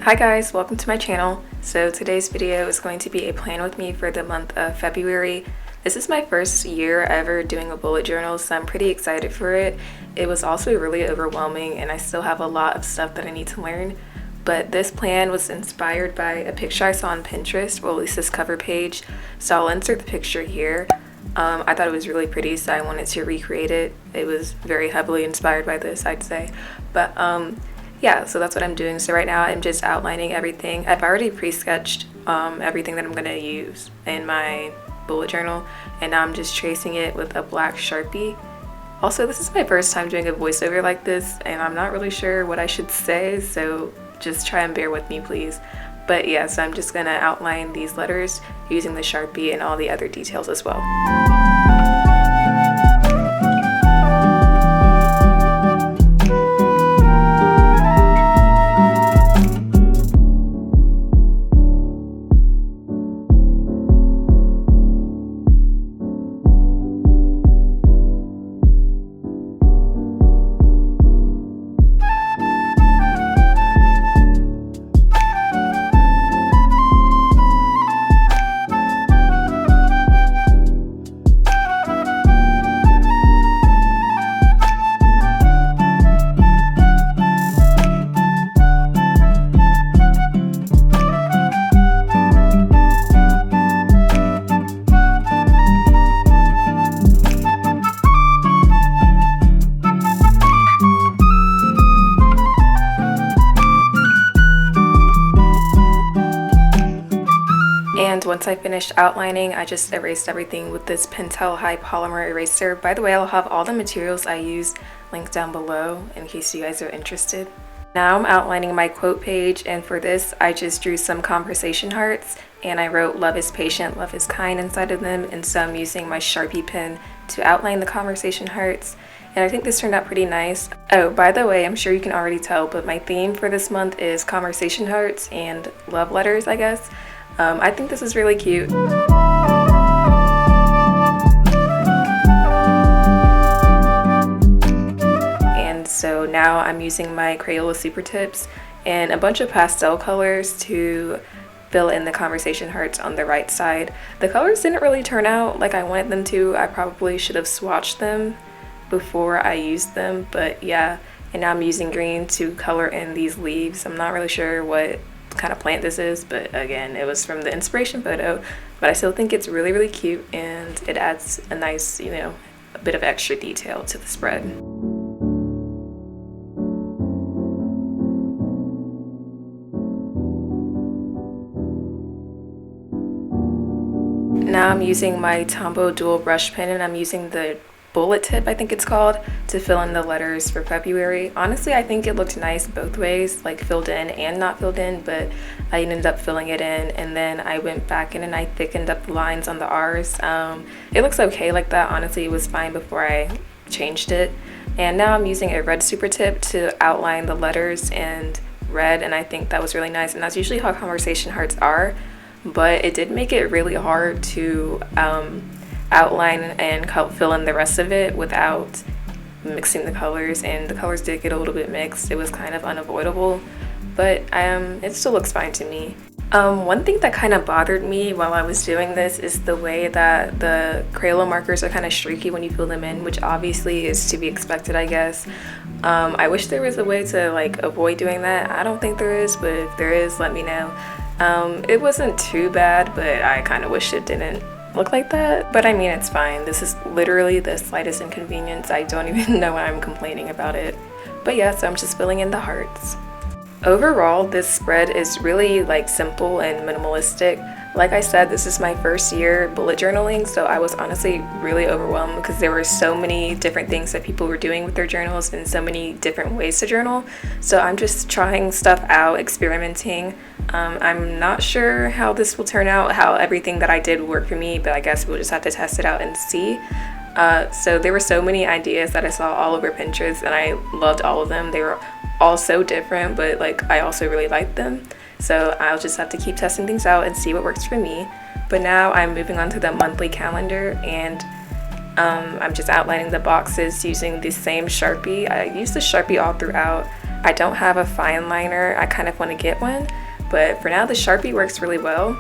Hi guys, welcome to my channel. So today's video is going to be a plan with me for the month of February. This is my first year ever doing a bullet journal, so I'm pretty excited for it. It was also really overwhelming and I still have a lot of stuff that I need to learn. But this plan was inspired by a picture I saw on Pinterest, or at least this cover page. So I'll insert the picture here. I thought it was really pretty, so I wanted to recreate it. It was very heavily inspired by this, I'd say. But yeah, so that's what I'm doing. So right now I'm just outlining everything. I've already pre-sketched everything that I'm gonna use in my bullet journal, and now I'm just tracing it with a black Sharpie. Also, this is my first time doing a voiceover like this, and I'm not really sure what I should say, so just try and bear with me, please. But yeah, so I'm just gonna outline these letters using the Sharpie and all the other details as well. And once I finished outlining, I just erased everything with this Pentel High Polymer Eraser. By the way, I'll have all the materials I used linked down below in case you guys are interested. Now I'm outlining my quote page, and for this I just drew some conversation hearts and I wrote "Love is patient, love is kind" inside of them, and so I'm using my Sharpie pen to outline the conversation hearts. And I think this turned out pretty nice. Oh, by the way, I'm sure you can already tell, but my theme for this month is conversation hearts and love letters, I guess. I think this is really cute. And so now I'm using my Crayola Super Tips and a bunch of pastel colors to fill in the conversation hearts on the right side. The colors didn't really turn out like I wanted them to. I probably should have swatched them before I used them, but yeah. And now I'm using green to color in these leaves. I'm not really sure what kind of plant this is, but again, it was from the inspiration photo, but I still think it's really, really cute, and it adds a nice, a bit of extra detail to the spread. Now I'm using my Tombow dual brush pen, and I'm using the bullet tip, I think it's called, to fill in the letters for February. Honestly, I think it looked nice both ways, like filled in and not filled in, but I ended up filling it in, and then I went back in and I thickened up the lines on the R's. It looks okay like that. Honestly, it was fine before I changed it. And now I'm using a red super tip to outline the letters in red, and I think that was really nice, and that's usually how conversation hearts are, but it did make it really hard to outline and fill in the rest of it without mixing the colors, and the colors did get a little bit mixed. It was kind of unavoidable, but it still looks fine to me. One thing that kind of bothered me while I was doing this is the way that the Crayola markers are kind of streaky when you fill them in, which obviously is to be expected, I guess. I wish there was a way to avoid doing that. I don't think there is, but if there is, let me know. It wasn't too bad, but I kind of wish it didn't look like that, but I mean, it's fine. This is literally the slightest inconvenience. I don't even know why I'm complaining about it. But yeah, so I'm just filling in the hearts. Overall, this spread is really simple and minimalistic. Like I said, this is my first year bullet journaling, so I was honestly really overwhelmed because there were so many different things that people were doing with their journals and so many different ways to journal. So I'm just trying stuff out, experimenting. I'm not sure how this will turn out, how everything that I did will work for me, but I guess we'll just have to test it out and see. So there were so many ideas that I saw all over Pinterest, and I loved all of them. They were all so different, but I also really liked them. So I'll just have to keep testing things out and see what works for me. But now I'm moving on to the monthly calendar, and I'm just outlining the boxes using the same Sharpie. I use the Sharpie all throughout. I don't have a fine liner. I kind of want to get one, but for now the Sharpie works really well.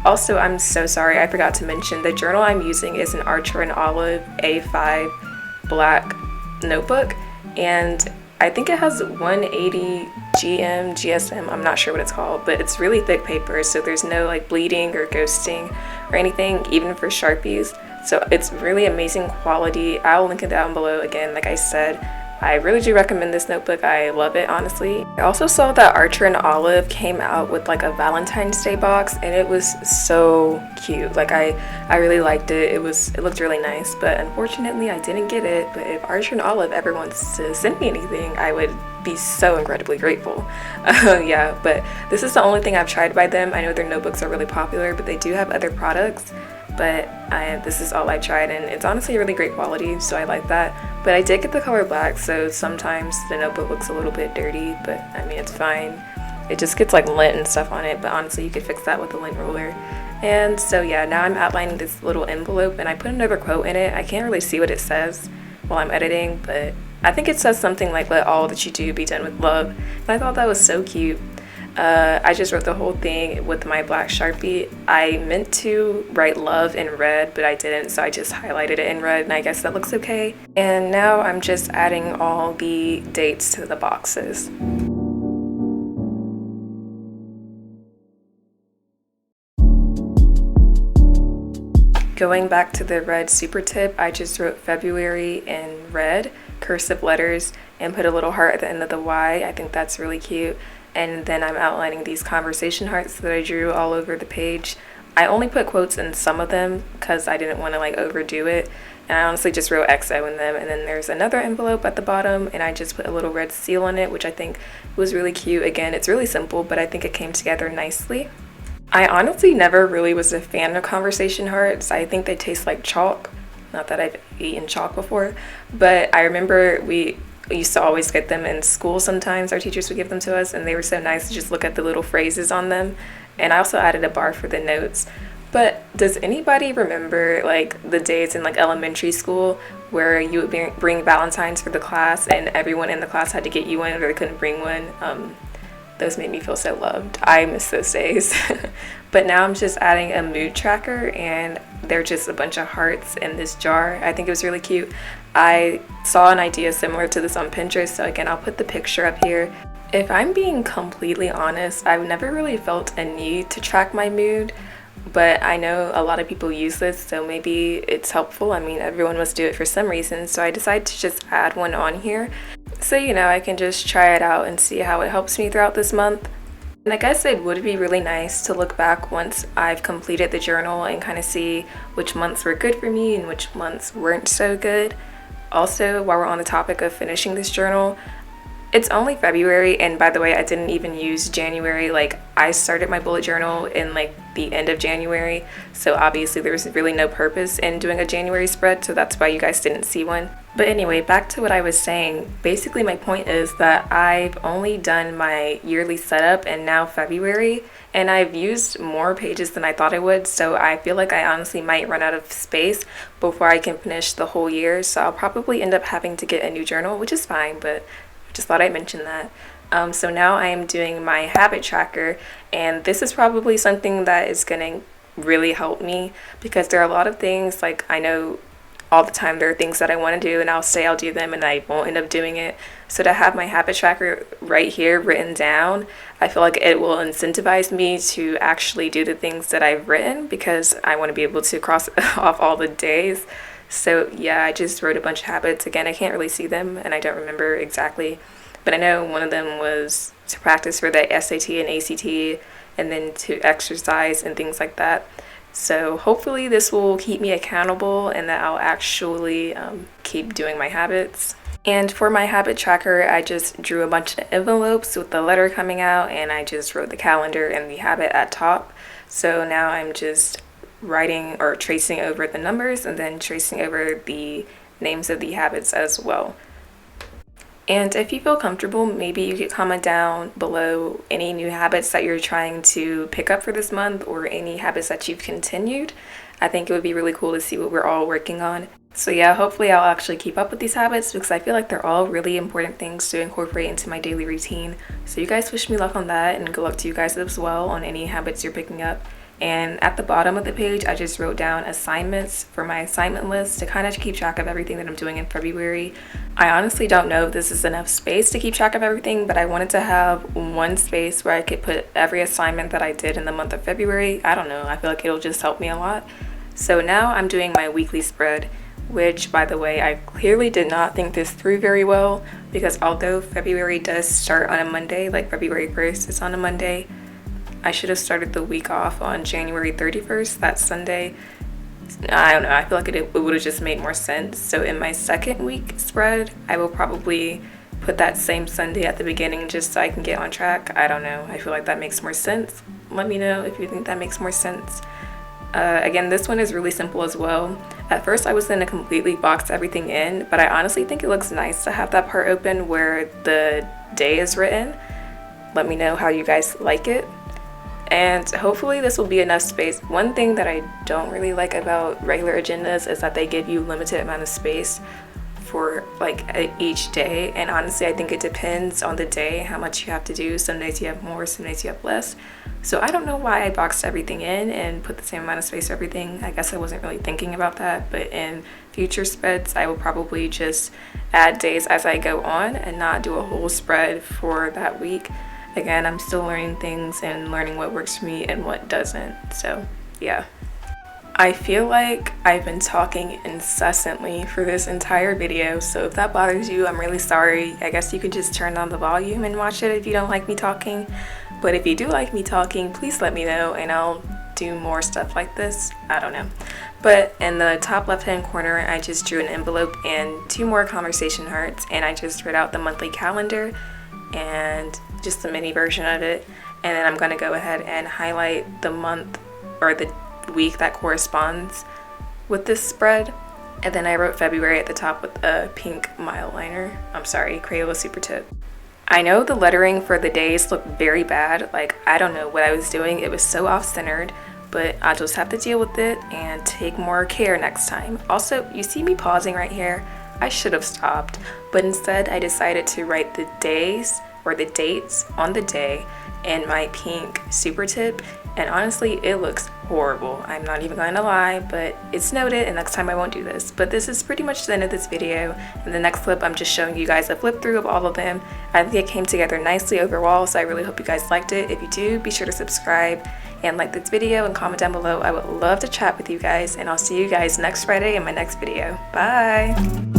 Also, I'm so sorry, I forgot to mention the journal I'm using is an Archer and Olive A5 black notebook, and I think it has 180 GSM, I'm not sure what it's called, but it's really thick paper, so there's no like bleeding or ghosting or anything, even for Sharpies. So it's really amazing quality. I'll link it down below again, like I said. I really do recommend this notebook. I love it, honestly. I also saw that Archer and Olive came out with like a Valentine's Day box, and it was so cute. Like I really liked it. It looked really nice, but unfortunately I didn't get it. But if Archer and Olive ever wants to send me anything, I would be so incredibly grateful. Yeah, but this is the only thing I've tried by them. I know their notebooks are really popular, but they do have other products. But this is all I tried, and it's honestly really great quality, so I like that. But I did get the color black, so sometimes the notebook looks a little bit dirty, but I mean, it's fine. It just gets like lint and stuff on it, but honestly you could fix that with a lint roller. And so yeah, now I'm outlining this little envelope, and I put another quote in it. I can't really see what it says while I'm editing, but I think it says something like, "Let all that you do be done with love." And I thought that was so cute. I just wrote the whole thing with my black Sharpie. I meant to write love in red, but I didn't, so I just highlighted it in red, and I guess that looks okay. And now I'm just adding all the dates to the boxes. Going back to the red super tip, I just wrote February in red, cursive letters, and put a little heart at the end of the Y. I think that's really cute. And then I'm outlining these conversation hearts that I drew all over the page. I only put quotes in some of them because I didn't want to like overdo it. And I honestly just wrote XO in them. And then there's another envelope at the bottom, and I just put a little red seal on it, which I think was really cute. Again, it's really simple, but I think it came together nicely. I honestly never really was a fan of conversation hearts. I think they taste like chalk. Not that I've eaten chalk before, but I remember we used to always get them in school sometimes. Our teachers would give them to us, and they were so nice to just look at the little phrases on them. And I also added a bar for the notes. But does anybody remember like the days in like elementary school where you would bring Valentines for the class, and everyone in the class had to get you one or they couldn't bring one? Those made me feel so loved. I miss those days. But now I'm just adding a mood tracker, and they're just a bunch of hearts in this jar. I think it was really cute. I saw an idea similar to this on Pinterest, so again, I'll put the picture up here. If I'm being completely honest, I've never really felt a need to track my mood, but I know a lot of people use this, so maybe it's helpful. I mean, everyone must do it for some reason, so I decided to just add one on here. So, you know, I can just try it out and see how it helps me throughout this month. And I guess it would be really nice to look back once I've completed the journal and kind of see which months were good for me and which months weren't so good. Also, while we're on the topic of finishing this journal, it's only February, and by the way, I didn't even use January. Like, I started my bullet journal in like the end of January, so obviously there's really no purpose in doing a January spread, so that's why you guys didn't see one. But anyway, back to what I was saying. Basically, my point is that I've only done my yearly setup and now February, and I've used more pages than I thought I would, so I feel like I honestly might run out of space before I can finish the whole year, so I'll probably end up having to get a new journal, which is fine, but just thought I'd mention that. So now I am doing my habit tracker, and this is probably something that is going to really help me because there are a lot of things, like I know all the time there are things that I want to do and I'll say I'll do them and I won't end up doing it. So to have my habit tracker right here written down, I feel like it will incentivize me to actually do the things that I've written because I want to be able to cross off all the days. So yeah, I just wrote a bunch of habits. Again, I can't really see them and I don't remember exactly, but I know one of them was to practice for the SAT and ACT, and then to exercise and things like that. So hopefully this will keep me accountable and that I'll actually keep doing my habits. And for my habit tracker, I just drew a bunch of envelopes with the letter coming out, and I just wrote the calendar and the habit at top. So now I'm just writing or tracing over the numbers and then tracing over the names of the habits as well. And if you feel comfortable, maybe you could comment down below any new habits that you're trying to pick up for this month or any habits that you've continued. I think it would be really cool to see what we're all working on. So yeah, hopefully I'll actually keep up with these habits because I feel like they're all really important things to incorporate into my daily routine. So you guys wish me luck on that, and good luck to you guys as well on any habits you're picking up. And at the bottom of the page, I just wrote down assignments for my assignment list to kind of keep track of everything that I'm doing in February. I honestly don't know if this is enough space to keep track of everything, but I wanted to have one space where I could put every assignment that I did in the month of February. I don't know, I feel like it'll just help me a lot. So now I'm doing my weekly spread, which, by the way, I clearly did not think this through very well, because although February does start on a Monday, like February 1st is on a Monday, I should have started the week off on January 31st, that Sunday. I don't know, I feel like it would have just made more sense. So in my second week spread, I will probably put that same Sunday at the beginning just so I can get on track. I don't know, I feel like that makes more sense. Let me know if you think that makes more sense. Again, this one is really simple as well. At first I was going to completely box everything in, but I honestly think it looks nice to have that part open where the day is written. Let me know how you guys like it. And hopefully this will be enough space. One thing that I don't really like about regular agendas is that they give you limited amount of space for like each day, and honestly I think it depends on the day how much you have to do. Some days you have more, some days you have less. So I don't know why I boxed everything in and put the same amount of space for everything. I guess I wasn't really thinking about that, but in future spreads I will probably just add days as I go on and not do a whole spread for that week. Again, I'm still learning things and learning what works for me and what doesn't. So yeah. I feel like I've been talking incessantly for this entire video, so if that bothers you, I'm really sorry. I guess you could just turn down the volume and watch it if you don't like me talking. But if you do like me talking, please let me know and I'll do more stuff like this. I don't know. But in the top left hand corner, I just drew an envelope and 2 more conversation hearts, and I just wrote out the monthly calendar and just a mini version of it. And then I'm going to go ahead and highlight the month or the week that corresponds with this spread, and then I wrote February at the top with a pink mile liner. Crayola Super Tip. I know the lettering for the days looked very bad, like I don't know what I was doing, it was so off-centered, but I'll just have to deal with it and take more care next time. Also, you see me pausing right here? I should have stopped, but instead I decided to write the days or the dates on the day in my pink super tip, and honestly it looks horrible. I'm not even going to lie, but it's noted and next time I won't do this. But this is pretty much the end of this video. In the next clip I'm just showing you guys a flip through of all of them. I think it came together nicely overall, so I really hope you guys liked it. If you do, be sure to subscribe and like this video and comment down below. I would love to chat with you guys, and I'll see you guys next Friday in my next video. Bye!